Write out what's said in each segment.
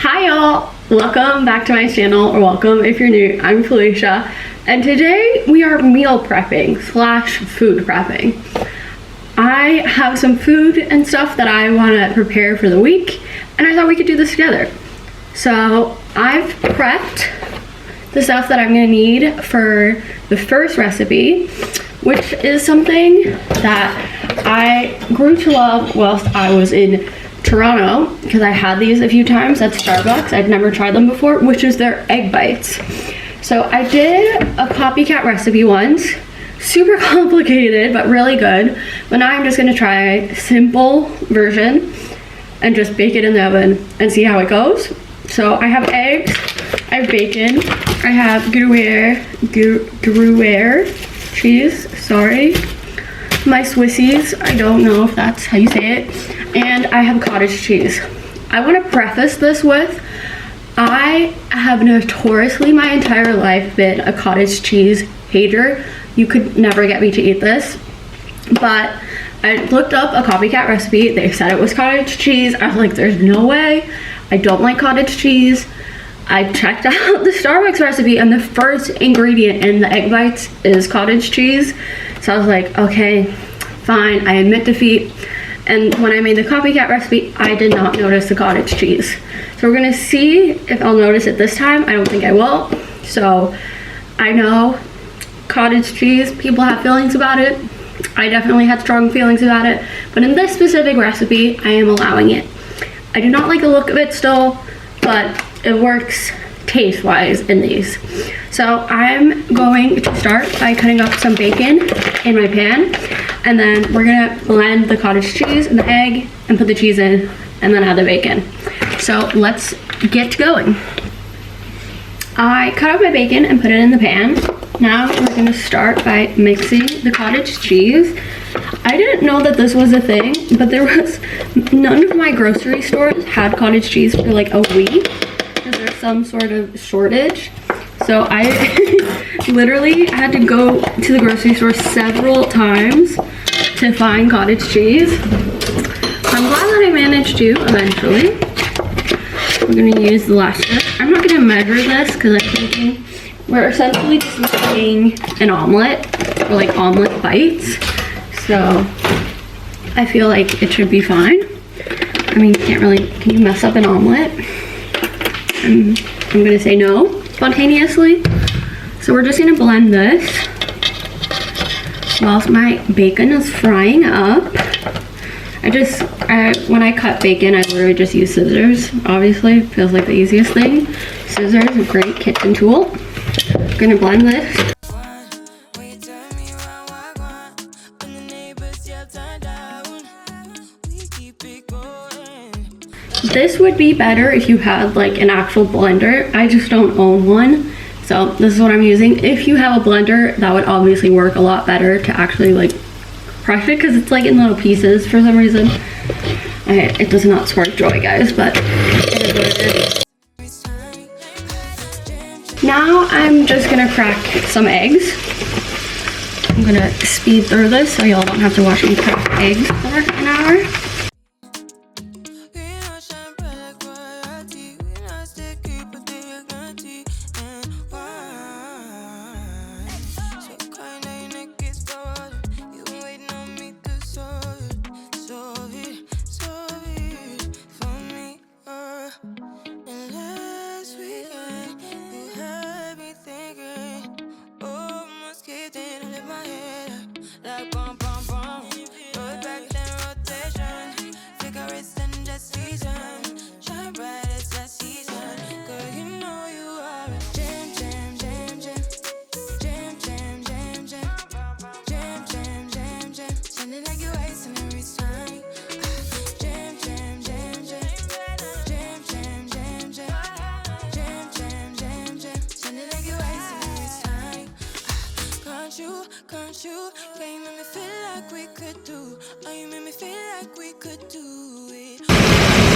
Hi y'all, welcome back to my channel, or welcome if you're new. I'm Felicia, and today we are meal prepping slash food prepping. I have some food and stuff that I want to prepare for the week, and I thought we could do this together. So I've prepped the stuff that I'm going to need for the first recipe, which is something that I grew to love whilst I was in Toronto, because I had these a few times at Starbucks. I'd never tried them before, which is their egg bites. So I did a copycat recipe once, super complicated but really good, but now I'm just going to try a simple version and just bake it in the oven and see how it goes. So I have eggs, I have bacon, I have Gruyere cheese, sorry, my Swissies, I don't know if that's how you say it, and I have cottage cheese. I want to preface this with, I have notoriously my entire life been a cottage cheese hater. You could never get me to eat this, but I looked up a copycat recipe. They said it was cottage cheese. I was like, there's no way. I don't like cottage cheese. I checked out the Starbucks recipe, and the first ingredient in the egg bites is cottage cheese. So I was like, okay, fine, I admit defeat. And when I made the copycat recipe, I did not notice the cottage cheese. So we're gonna see if I'll notice it this time. I don't think I will. So I know cottage cheese, people have feelings about it. I definitely had strong feelings about it. But in this specific recipe, I am allowing it. I do not like the look of it still, but it works taste-wise in these. So I'm going to start by cutting up some bacon in my pan, and then we're gonna blend the cottage cheese and the egg and put the cheese in, and then add the bacon. So let's get going. I cut up my bacon and put it in the pan. Now we're gonna start by mixing the cottage cheese. I didn't know that this was a thing, but none of my grocery stores had cottage cheese for like a week, because there's some sort of shortage. So I literally had to go to the grocery store several times to find cottage cheese. I'm glad that I managed to eventually. We're gonna use the last bit. I'm not gonna measure this because I'm thinking we're essentially just making an omelet, or like omelet bites. So I feel like it should be fine. I mean, can you mess up an omelet? I'm gonna say no spontaneously. So we're just gonna blend this whilst my bacon is frying up. When I cut bacon, I literally just use scissors. Obviously, feels like the easiest thing. Scissors, a great kitchen tool. I'm gonna blend this. This would be better if you had like an actual blender. I just don't own one, so this is what I'm using. If you have a blender, that would obviously work a lot better to actually like crush it, because it's like in little pieces for some reason. It does not spark joy, guys, but it is what it is. Now I'm just gonna crack some eggs. I'm gonna speed through this so y'all don't have to watch me crack eggs for an hour.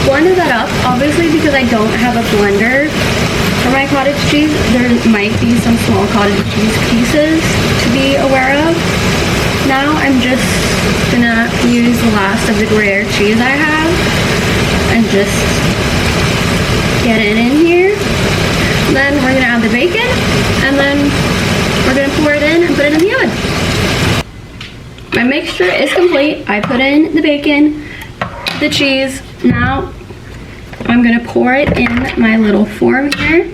Blended that up, obviously because I don't have a blender for my cottage cheese, there might be some small cottage cheese pieces to be aware of. Now I'm just gonna use the last of the Gruyere cheese I have and just get it in here. Then we're gonna add the bacon, and then we're gonna pour it in and put it in the oven. My mixture is complete. I put in the bacon, the cheese. Now I'm gonna pour it in my little form here.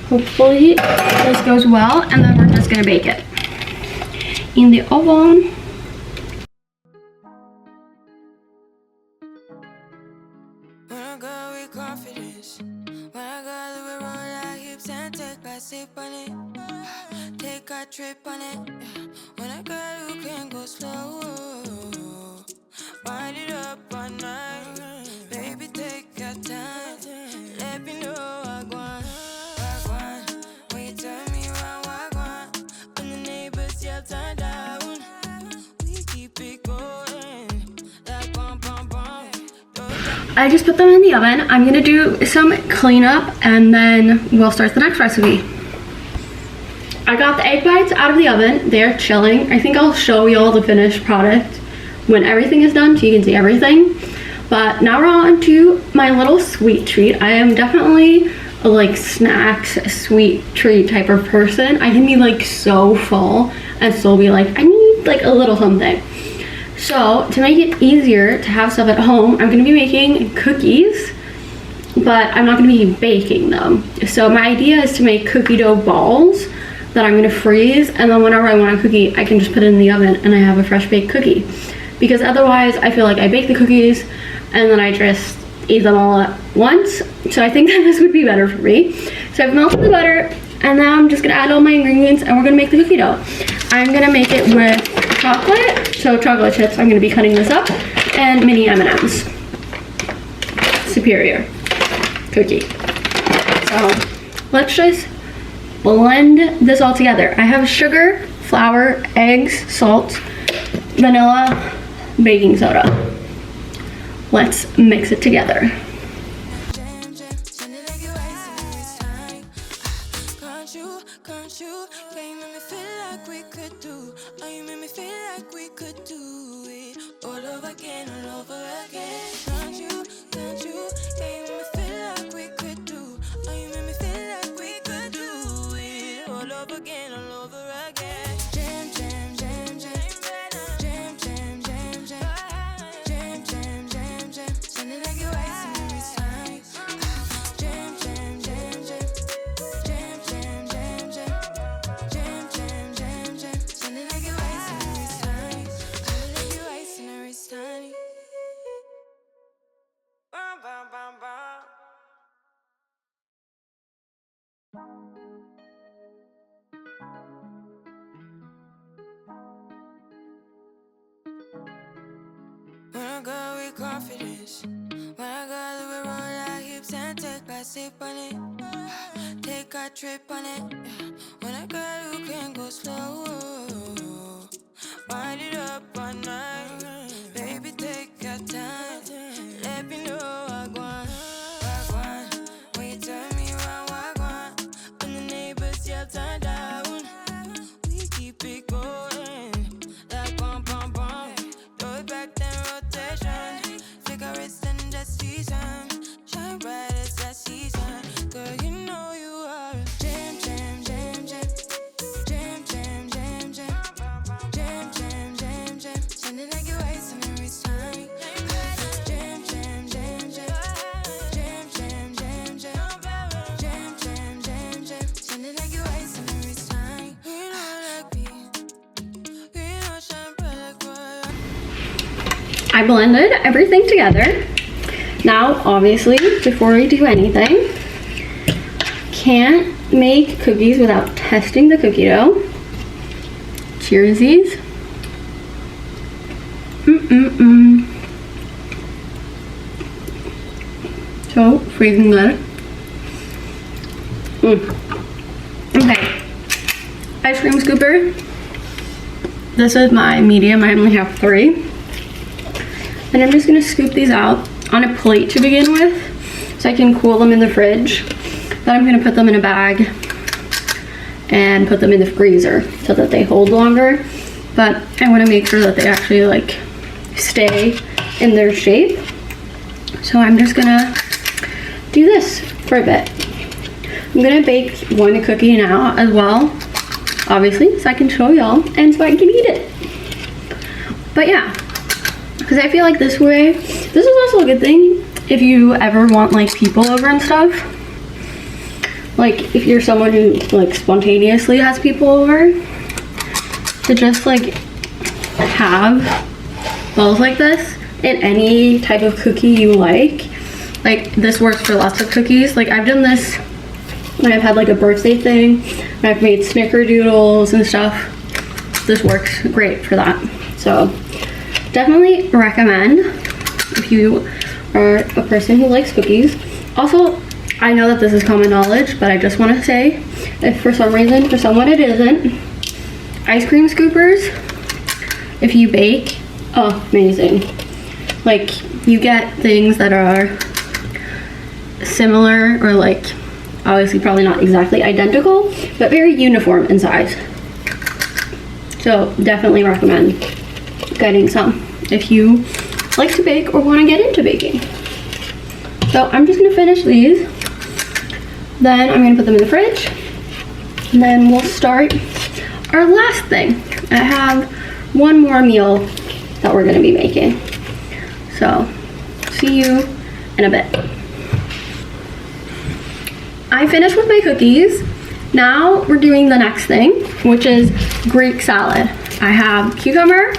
Hopefully this goes well, and then we're just gonna bake it in the oven. Take a trip on it. When a girl who can go slow, wind it up all night. Baby, take your time. Let me know I want. When you turn me around, when the neighbors yell turn down, we keep it going. Like bum bum bum. I just put them in the oven. I'm gonna do some cleanup and then we'll start the next recipe. I got the egg bites out of the oven. They're chilling. I think I'll show you all the finished product when everything is done so you can see everything. But now we're on to my little sweet treat. I am definitely a like snacks, sweet treat type of person. I can be like so full and still be like, I need like a little something. So to make it easier to have stuff at home, I'm gonna be making cookies, but I'm not gonna be baking them. So my idea is to make cookie dough balls that I'm gonna freeze, and then whenever I want a cookie, I can just put it in the oven and I have a fresh baked cookie. Because otherwise, I feel like I bake the cookies and then I just eat them all at once. So I think that this would be better for me. So I've melted the butter, and now I'm just gonna add all my ingredients and we're gonna make the cookie dough. I'm gonna make it with chocolate, so chocolate chips. I'm gonna be cutting this up, and mini M&Ms. Superior cookie. So let's just blend this all together. I have sugar, flour, eggs, salt, vanilla, baking soda. Let's mix it together. Can't you, can you make me feel like we could do? Oh, you make me feel like we could do it all over again, all over again. Can't you, can you make me feel like we could do? Oh, you make me feel like we could do it all over again, all over again. Jam, jam, jam, jam, jam, jam, jam, jam, jam, jam, jam, jam. Sounding like you're wasting every time. Jam, jam, jam, jam, jam, jam, jam, jam. Jam, jam, jam, jam. Sounding like you're wasting every time. Sounding like you're wasting every time. Bum, bum, bum, bum. When I go with confidence, when I go with roll our hips and take a sip on it, take a trip on it. When a girl who can go slow, wind it up all night. Baby, take your time. Let me know I want. When you turn me around, when the neighbors yell turn down, we keep it going. Like bum bum bum. Throw it back then rotation. Cigarettes and the season. Shine bright as that season. Girl, you know you are. Jam, jam, jam, jam. Jam, jam, jam, jam. Jam, jam, jam, jam. Sounding like you're wasting every time. Jam, jam, jam, jam. Jam, jam, jam, jam. Jam, jam, jam, jam. Sounding like you're wasting every time. We know like me. We know shine bright like fire. I blended everything together. Now, obviously, before we do anything, can't make cookies without testing the cookie dough. Cheersies. So, freezing good. Okay. Ice cream scooper. This is my medium. I only have 3. And I'm just gonna scoop these out on a plate to begin with so I can cool them in the fridge. Then I'm gonna put them in a bag and put them in the freezer so that they hold longer. But I wanna make sure that they actually like stay in their shape. So I'm just gonna do this for a bit. I'm gonna bake one cookie now as well, obviously, so I can show y'all and so I can eat it. But yeah, because I feel like this way, this is also a good thing if you ever want like people over and stuff. Like if you're someone who like spontaneously has people over, to just like have balls like this in any type of cookie you like. Like this works for lots of cookies. Like I've done this when I've had like a birthday thing, and I've made snickerdoodles and stuff. This works great for that. So definitely recommend if you are a person who likes cookies. Also, I know that this is common knowledge, but I just want to say, if for some reason, for someone it isn't, ice cream scoopers, if you bake, oh, amazing. Like, you get things that are similar, or like, obviously probably not exactly identical, but very uniform in size. So definitely recommend getting some if you like to bake or want to get into baking. So I'm just gonna finish these. Then I'm gonna put them in the fridge. And then we'll start our last thing. I have one more meal that we're gonna be making. So see you in a bit. I finished with my cookies. Now we're doing the next thing, which is Greek salad. I have cucumber,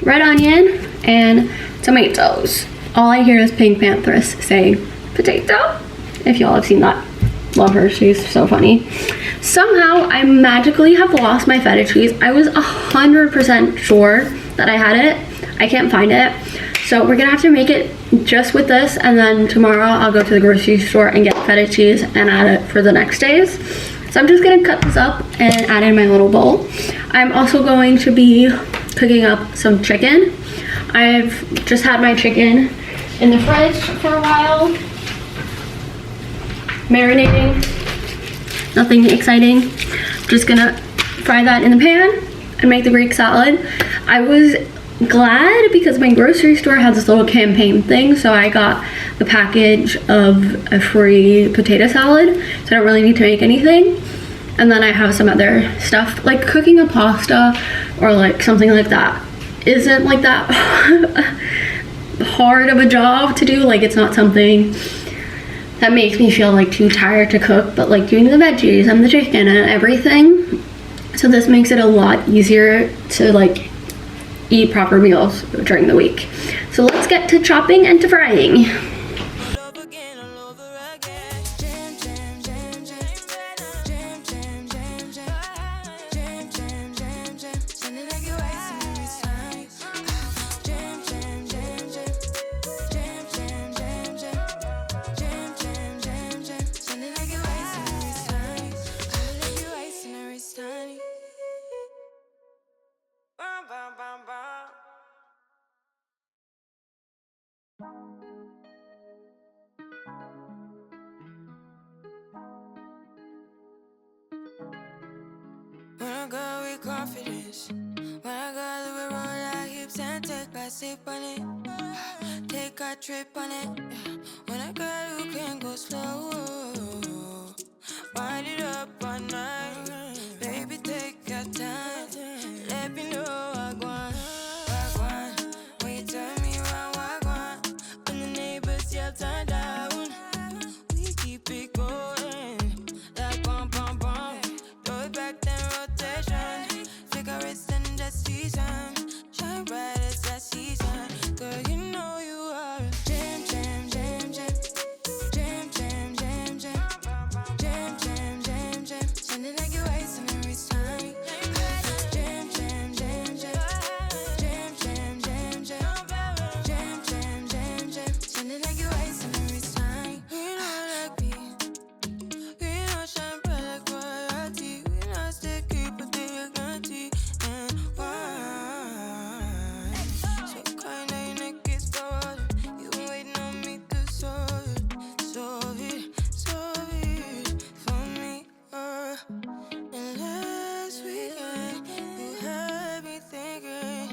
red onion, and tomatoes. All I hear is Pink Panthers saying potato, if y'all have seen that. Love her, she's so funny. Somehow I magically have lost my feta cheese. I was 100% sure that I had it. I can't find it. So we're gonna have to make it just with this, and then tomorrow I'll go to the grocery store and get feta cheese and add it for the next days. So I'm just gonna cut this up and add in my little bowl. I'm also going to be cooking up some chicken. I've just had my chicken in the fridge for a while, marinating, nothing exciting. Just gonna fry that in the pan and make the Greek salad. I was glad because my grocery store had this little campaign thing, so I got the package of a free potato salad, so I don't really need to make anything. And then I have some other stuff, like cooking a pasta or like something like that isn't like that hard of a job to do. Like it's not something that makes me feel like too tired to cook, but like doing the veggies and the chicken and everything, so this makes it a lot easier to like eat proper meals during the week. So let's get to chopping and to frying. When I go with confidence, when I go to roll our hips and take a sip on it, take a trip on it. When I go, you can go slow, wind it up all night. Baby, take your time, let me know I want. When you turn me around, I want. When the neighbors yell, turn down, we keep it going like bum bum bum. Throw it back then rotation, figure it's in the season, shine bright as that season. Girl, you know you are a jam jam jam jam, jam jam jam jam, jam jam jam jam. Sounding like you're icing every time. Jam jam jam jam, jam jam jam jam, jam jam jam jam. Sounding like you're icing every time. We know that beat, we know shine bright like royalty. We know stay keep a dignity and wine. So kind of your neck is falling. You been waiting on me to solve it for me. And last weekend you had me thinking,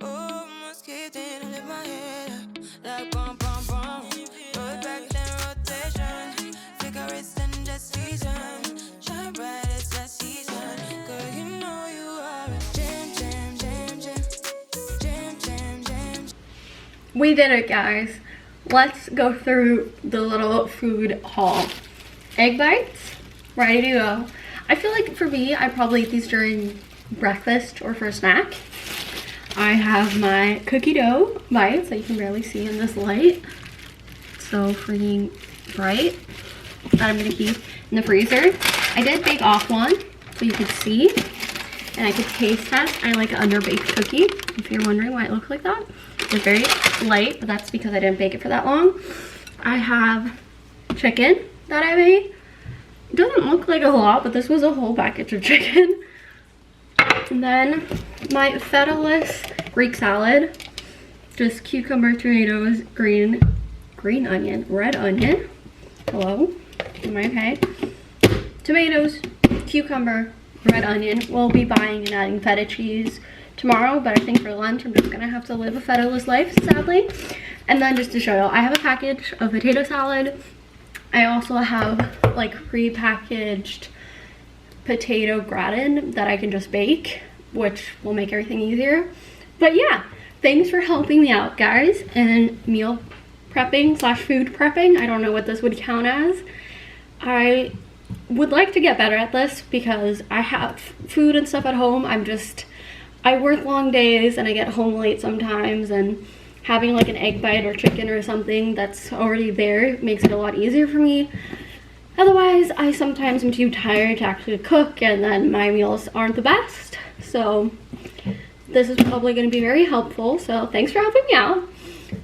oh, almost kicked in and lift my head up like bum bum bum. Throw it back then rotation. we did it, guys. Let's go through the little food haul. Egg bites, ready to go. I feel like for me, I probably eat these during breakfast or for a snack. I have my cookie dough bites that you can barely see in this light. So freaking bright. That I'm gonna keep in the freezer. I did bake off one so you could see. And I could taste test. I like an underbaked cookie, if you're wondering why it looks like that. It's very light, but that's because I didn't bake it for that long. I have chicken that I made. It doesn't look like a lot, but this was a whole package of chicken. And then my feta-less Greek salad. Just cucumber, tomatoes, green onion, red onion. Hello, am I okay? Tomatoes, cucumber, red onion. We'll be buying and adding feta cheese tomorrow, but I think for lunch I'm just gonna have to live a feta-less life, sadly. And then just to show you, I have a package of potato salad. I also have like pre-packaged potato gratin that I can just bake, which will make everything easier. But yeah, thanks for helping me out, guys, and meal prepping slash food prepping. I don't know what this would count as. I would like to get better at this because I have food and stuff at home. I work long days and I get home late sometimes, and having like an egg bite or chicken or something that's already there makes it a lot easier for me. Otherwise, I sometimes am too tired to actually cook, and then my meals aren't the best. So this is probably going to be very helpful. So thanks for helping me out.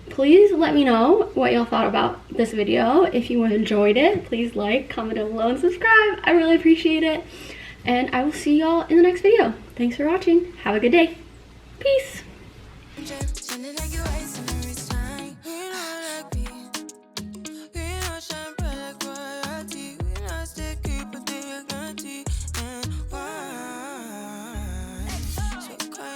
Please let me know what y'all thought about this video. If you enjoyed it, please like, comment down below, and subscribe. I really appreciate it. And I will see y'all in the next video. Thanks for watching. Have a good day. Peace. Sounding like you